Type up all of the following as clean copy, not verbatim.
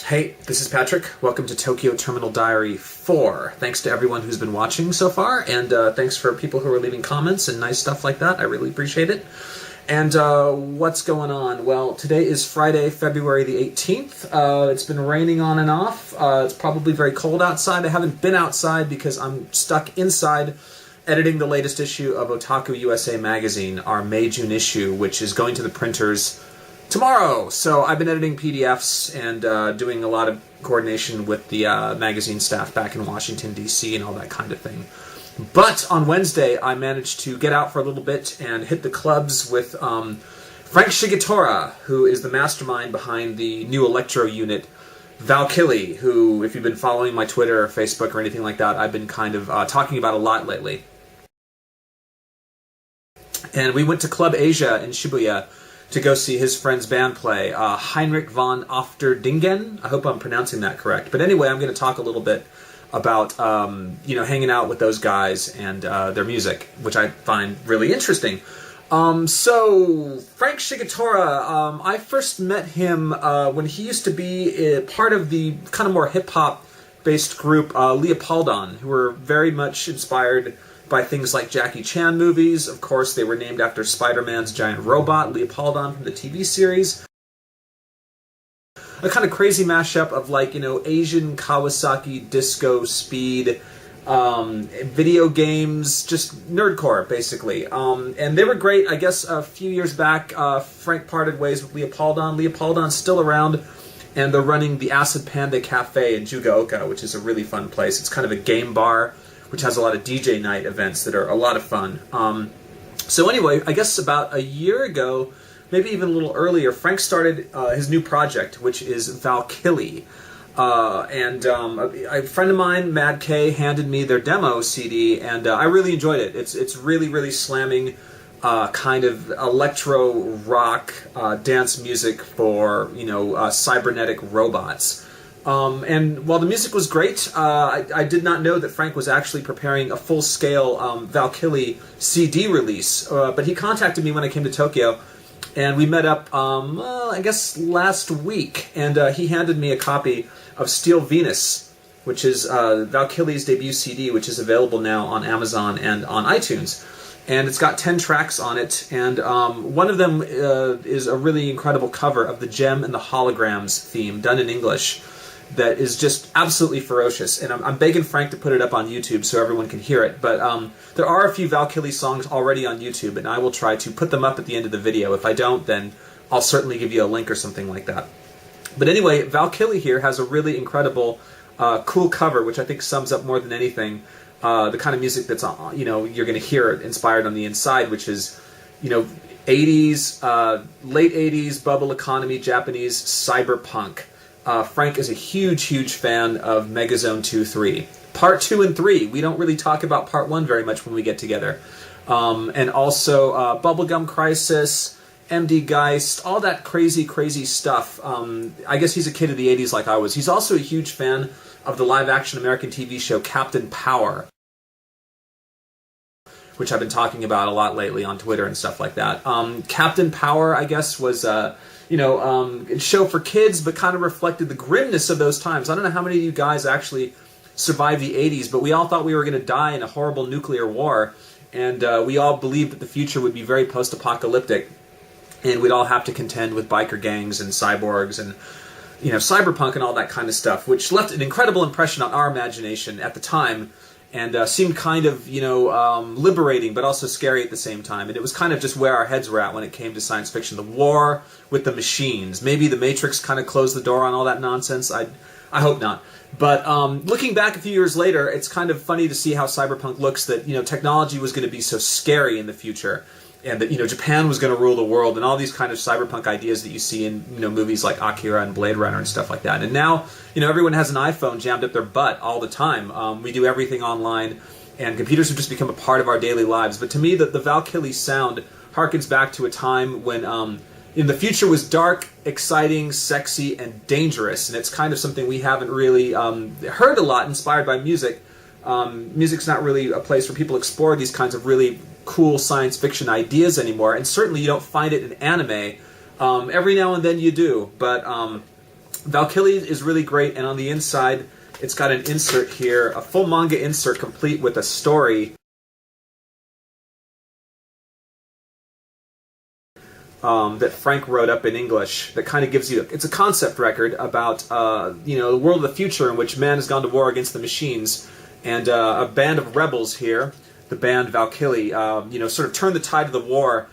Hey, this is Patrick. Welcome to Tokyo Terminal Diary 4. Thanks to everyone who's been watching so far, and thanks for people who are leaving comments and nice stuff like that. I really appreciate it. And what's going on? Well, today is Friday, February the 18th. It's been raining on and off. It's probably very cold outside. I haven't been outside because I'm stuck inside editing the latest issue of OTAKU USA magazine, our May-June issue, which is going to the printers tomorrow. So I've been editing PDFs and doing a lot of coordination with the magazine staff back in Washington, D.C. and all that kind of thing. But on Wednesday, I managed to get out for a little bit and hit the clubs with Frank Shigetora, who is the mastermind behind the new electro unit VALKILLY, who, if you've been following my Twitter or Facebook or anything like that, I've been kind of talking about a lot lately. And we went to Club Asia in Shibuya to go see his friend's band play, Heinrich Von Ofterdingen. I hope I'm pronouncing that correct. But anyway, I'm going to talk a little bit about hanging out with those guys and their music, which I find really interesting. So Frank Shigetora, I first met him when he used to be part of the kind of more hip-hop based group Leopoldon, who were very much inspired by things like Jackie Chan movies. Of course, they were named after Spider-Man's giant robot, Leopoldon, from the TV series. A kind of crazy mashup of, like, Asian Kawasaki disco speed, video games, just nerdcore, basically. And they were great. I guess a few years back, Frank parted ways with Leopoldon. Leopoldon's still around, and they're running the Acid Panda Cafe in Jugaoka, which is a really fun place. It's kind of a game bar, which has a lot of DJ night events that are a lot of fun. So anyway, I guess about a year ago, maybe even a little earlier, Frank started his new project, which is VALKILLY. A friend of mine, Mad K, handed me their demo CD, and I really enjoyed it. It's really, really slamming kind of electro rock dance music for cybernetic robots. And while the music was great, I did not know that Frank was actually preparing a full-scale VALKILLY CD release. But he contacted me when I came to Tokyo, and we met up, I guess, last week. And he handed me a copy of Steel Venus, which is VALKILLY's debut CD, which is available now on Amazon and on iTunes. And it's got 10 tracks on it, and one of them is a really incredible cover of the Gem and the Holograms theme, done in English, that is just absolutely ferocious. And I'm begging Frank to put it up on YouTube so everyone can hear it. But there are a few VALKILLY songs already on YouTube, and I will try to put them up at the end of the video. If I don't, then I'll certainly give you a link or something like that. But anyway, VALKILLY here has a really incredible, cool cover, which I think sums up more than anything the kind of music that's, you're going to hear inspired on the inside, which is, 80s, late 80s, bubble economy, Japanese cyberpunk. Frank is a huge, huge fan of Megazone 2-3. Part 2 and 3, we don't really talk about Part 1 very much when we get together. And also Bubblegum Crisis, MD Geist, all that crazy, crazy stuff. I guess he's a kid of the 80s like I was. He's also a huge fan of the live-action American TV show Captain Power, which I've been talking about a lot lately on Twitter and stuff like that. Captain Power, I guess, was a show for kids, but kind of reflected the grimness of those times. I don't know how many of you guys actually survived the 80s, but we all thought we were going to die in a horrible nuclear war, and we all believed that the future would be very post-apocalyptic, and we'd all have to contend with biker gangs and cyborgs and cyberpunk and all that kind of stuff, which left an incredible impression on our imagination at the time, and seemed kind of, liberating, but also scary at the same time. And it was kind of just where our heads were at when it came to science fiction. The war with the machines. Maybe the Matrix kind of closed the door on all that nonsense. I hope not. But looking back a few years later, it's kind of funny to see how cyberpunk looks, that, technology was going to be so scary in the future, and that, Japan was going to rule the world, and all these kind of cyberpunk ideas that you see in, movies like Akira and Blade Runner and stuff like that. And now, everyone has an iPhone jammed up their butt all the time. We do everything online, and computers have just become a part of our daily lives. But to me, the VALKILLY sound harkens back to a time when the future was dark, exciting, sexy, and dangerous. And it's kind of something we haven't really heard a lot, inspired by music. Music's not really a place where people explore these kinds of really cool science fiction ideas anymore, and certainly you don't find it in anime. Every now and then you do, but Valkyrie is really great, and on the inside, it's got an insert here, a full manga insert complete with a story that Frank wrote up in English that kind of gives you, it's a concept record about, the world of the future in which man has gone to war against the machines, and a band of rebels here, the band Valkylie, sort of turn the tide of the war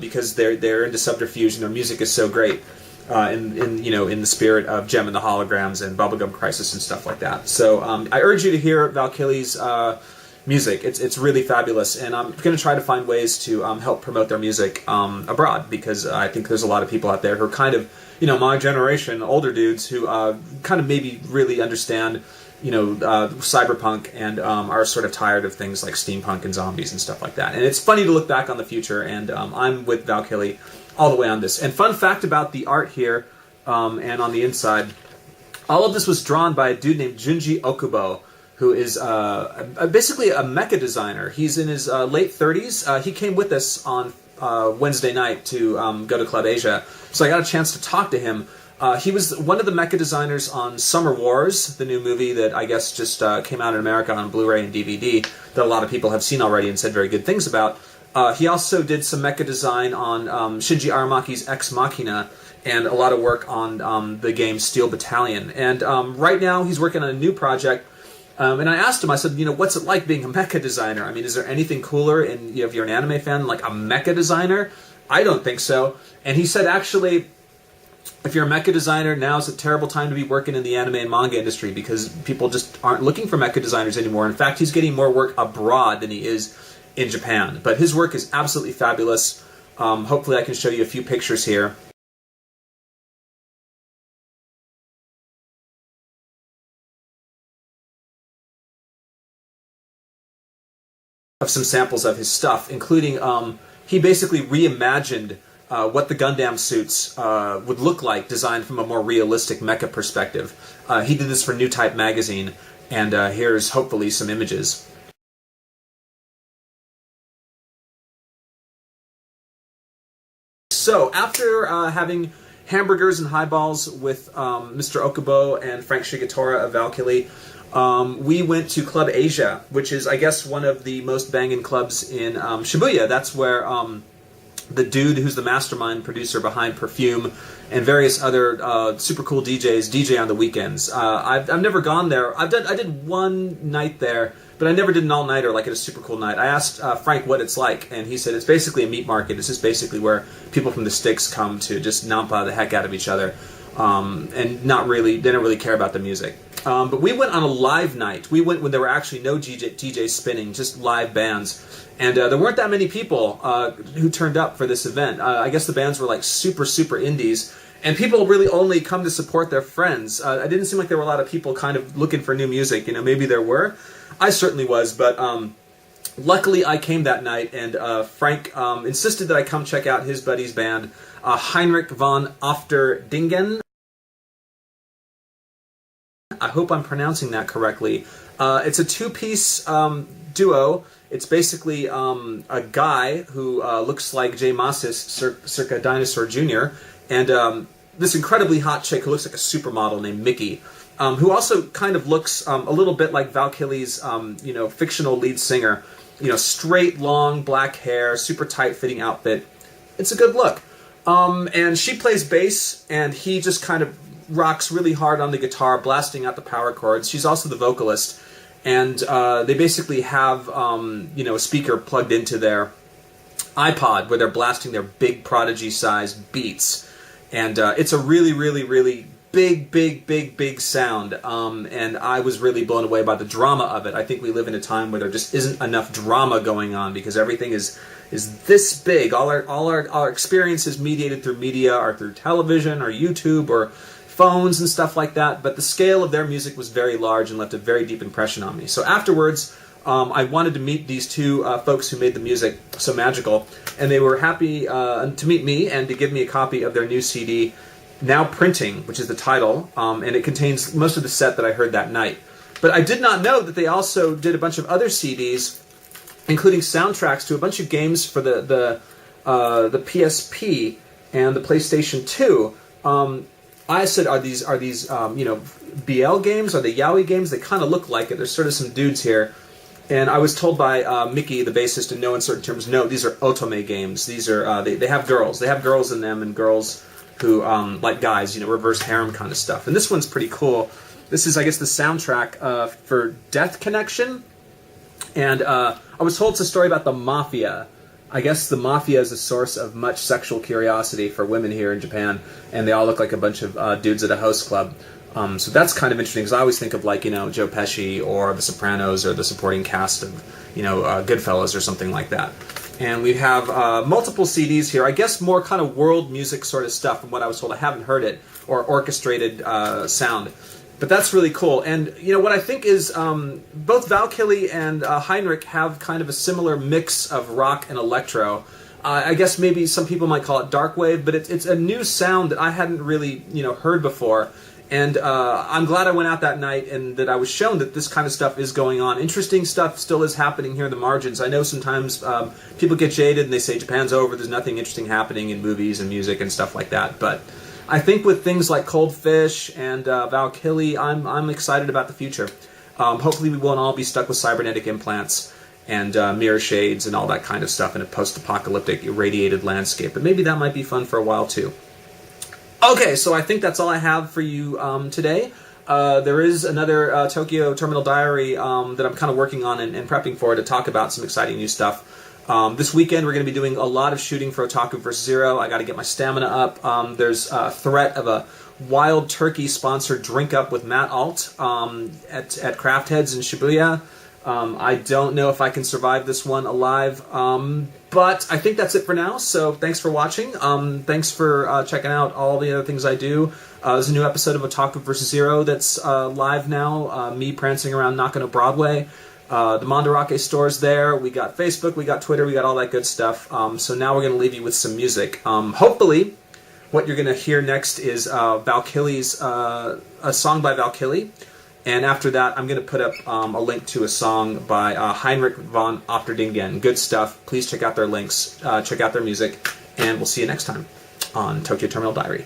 because they're into subterfuge and their music is so great. In the spirit of Gem and the Holograms and Bubblegum Crisis and stuff like that. So I urge you to hear Valkylie's music. It's really fabulous, and I'm going to try to find ways to help promote their music abroad, because I think there's a lot of people out there who are kind of, my generation, older dudes who kind of maybe really understand, cyberpunk and are sort of tired of things like steampunk and zombies and stuff like that. And it's funny to look back on the future, and I'm with Valkyrie all the way on this. And fun fact about the art here and on the inside, all of this was drawn by a dude named Jinji Okubo, who is basically a mecha designer. He's in his late 30s. He came with us on Wednesday night to go to Club Asia, so I got a chance to talk to him. He was one of the mecha designers on Summer Wars, the new movie that I guess just came out in America on Blu-ray and DVD that a lot of people have seen already and said very good things about. He also did some mecha design on Shinji Aramaki's Ex Machina, and a lot of work on the game Steel Battalion. And right now he's working on a new project. And I asked him, I said, what's it like being a mecha designer? I mean, is there anything cooler, if you're an anime fan, like a mecha designer? I don't think so. And he said, actually, if you're a mecha designer, now's a terrible time to be working in the anime and manga industry, because people just aren't looking for mecha designers anymore. In fact, he's getting more work abroad than he is in Japan. But his work is absolutely fabulous. Hopefully I can show you a few pictures here. Of some samples of his stuff, including he basically reimagined what the Gundam suits would look like, designed from a more realistic mecha perspective. He did this for New Type magazine, and here's hopefully some images. So, after having hamburgers and highballs with Mr. Okubo and Frank Shigetora of Valkyrie, we went to Club Asia, which is, I guess, one of the most banging clubs in Shibuya. That's where the dude who's the mastermind producer behind Perfume and various other super cool DJs DJ on the weekends. I've never gone there. I did one night there, but I never did an all-nighter like at a super cool night. I asked Frank what it's like, and he said it's basically a meat market. It's just basically where people from the sticks come to just nampa the heck out of each other, and they don't really care about the music. But we went on a live night. We went when there were actually no DJs spinning, just live bands. And there weren't that many people who turned up for this event. I guess the bands were like super, super indies. And people really only come to support their friends. It didn't seem like there were a lot of people kind of looking for new music. Maybe there were. I certainly was. But luckily I came that night, and Frank insisted that I come check out his buddy's band, Heinrich Von Ofterdingen. I hope I'm pronouncing that correctly. It's a two-piece duo. It's basically a guy who looks like Jay Macias, circa Dinosaur Jr., and this incredibly hot chick who looks like a supermodel named Mickey, who also kind of looks a little bit like Valkylie's, fictional lead singer. Straight, long, black hair, super tight-fitting outfit. It's a good look. And she plays bass, and he just kind of rocks really hard on the guitar, blasting out the power chords. She's also the vocalist, and they basically have a speaker plugged into their iPod where they're blasting their big Prodigy-sized beats, and it's a really, really, really big sound, and I was really blown away by the drama of it. I think we live in a time where there just isn't enough drama going on because everything is this big. All our experiences mediated through media or through television or YouTube or phones and stuff like that, but the scale of their music was very large and left a very deep impression on me. So afterwards, I wanted to meet these two folks who made the music so magical, and they were happy to meet me and to give me a copy of their new CD, Now Printing, which is the title, and it contains most of the set that I heard that night. But I did not know that they also did a bunch of other CDs, including soundtracks to a bunch of games for the PSP and the PlayStation 2. I said, are these BL games? Are they yaoi games? They kind of look like it. There's sort of some dudes here. And I was told by Mickey, the bassist, in no uncertain terms, no, these are otome games. These are, they have girls. They have girls in them, and girls who, like guys, reverse harem kind of stuff. And this one's pretty cool. This is, I guess, the soundtrack for Death Connection. And I was told it's a story about the mafia. I guess the mafia is a source of much sexual curiosity for women here in Japan, and they all look like a bunch of dudes at a host club. So that's kind of interesting, because I always think of, like, Joe Pesci or The Sopranos or the supporting cast of, Goodfellas or something like that. And we have multiple CDs here. I guess more kind of world music sort of stuff from what I was told. I haven't heard it, or orchestrated sound. But that's really cool. And, what I think is both VALKILLY and Heinrich have kind of a similar mix of rock and electro. I guess maybe some people might call it dark wave, but it's a new sound that I hadn't really, heard before. And I'm glad I went out that night and that I was shown that this kind of stuff is going on. Interesting stuff still is happening here in the margins. I know sometimes people get jaded and they say Japan's over, there's nothing interesting happening in movies and music and stuff like that. But I think with things like Cold Fish and VALKILLY, I'm excited about the future. Hopefully we won't all be stuck with cybernetic implants and mirror shades and all that kind of stuff in a post-apocalyptic irradiated landscape. But maybe that might be fun for a while too. Okay, so I think that's all I have for you today. There is another Tokyo Terminal Diary that I'm kind of working on and prepping for to talk about some exciting new stuff. This weekend we're going to be doing a lot of shooting for OTAKU-VERSE ZERO. I got to get my stamina up. There's a threat of a Wild Turkey sponsored drink up with Matt Alt at Craft Heads in Shibuya. I don't know if I can survive this one alive, but I think that's it for now. So thanks for watching. Thanks for checking out all the other things I do. There's a new episode of OTAKU-VERSE ZERO that's live now. Me prancing around Nakano Broadway. The Mandarake store's there. We got Facebook, we got Twitter, we got all that good stuff. So now we're going to leave you with some music. Hopefully, what you're going to hear next is VALKILLY's a song by VALKILLY. And after that, I'm going to put up a link to a song by Heinrich Von Ofterdingen. Good stuff. Please check out their links, check out their music, and we'll see you next time on Tokyo Terminal Diary.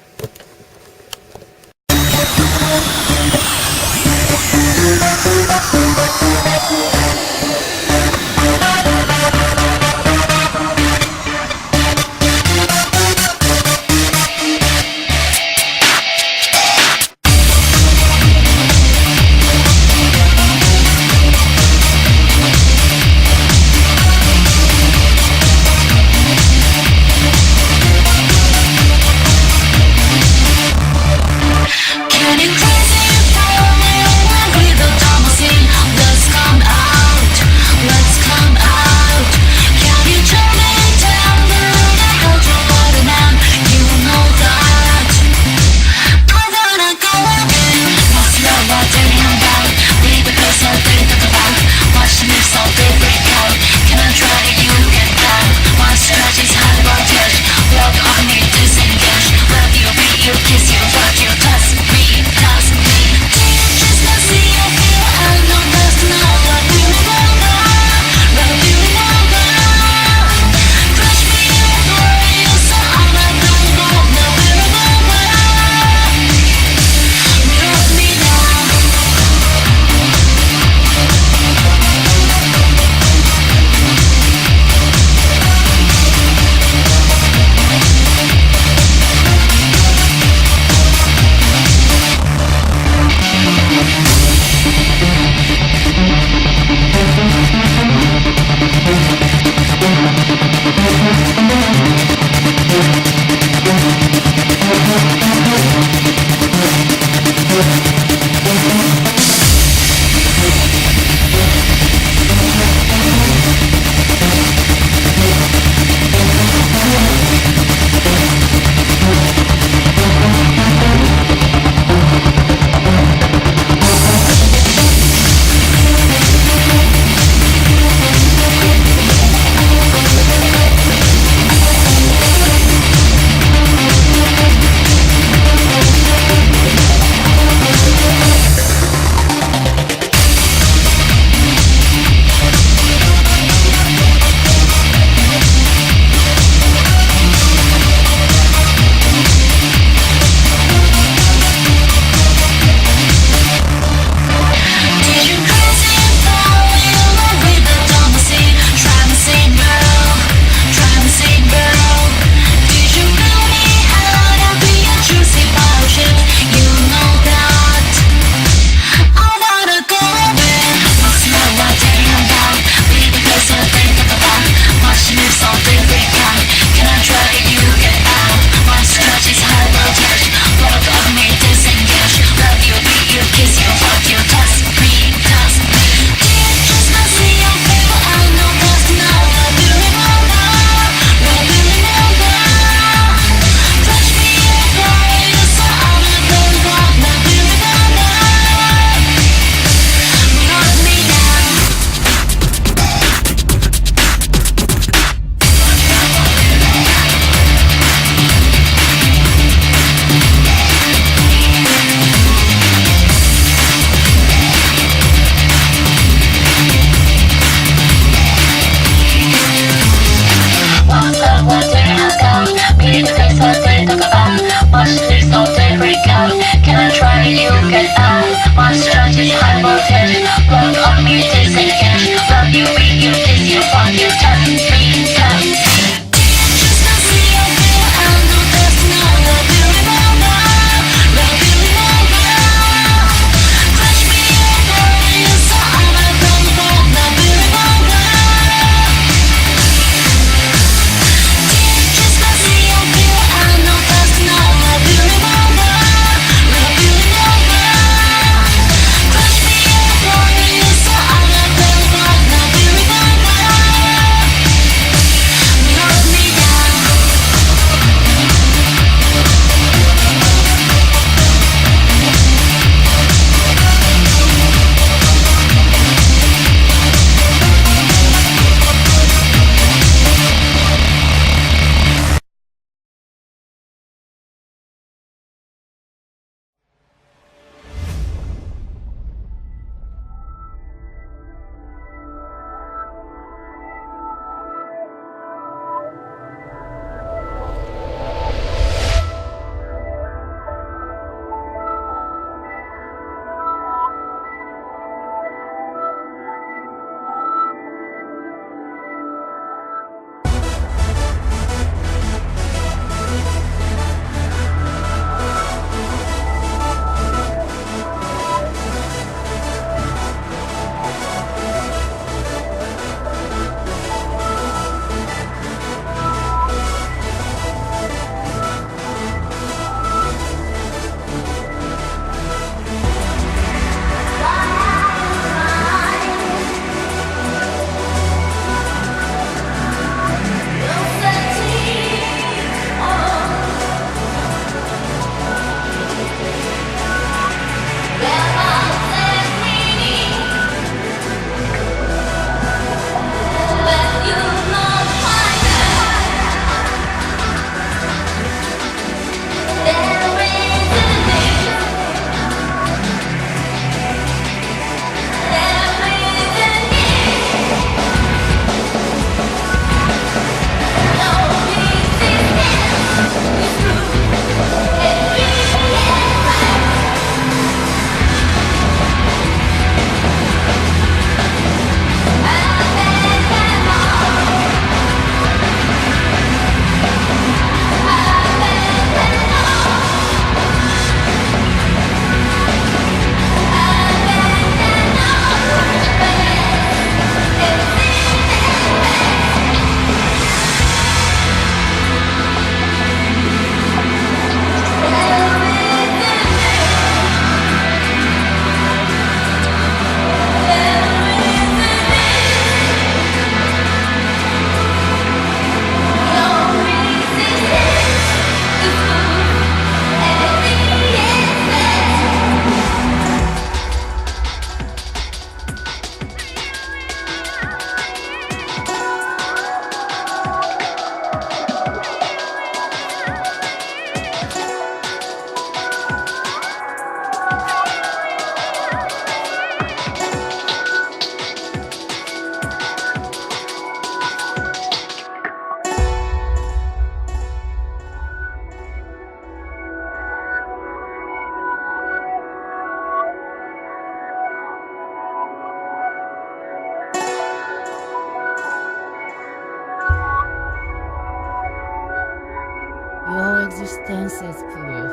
Distance is proof.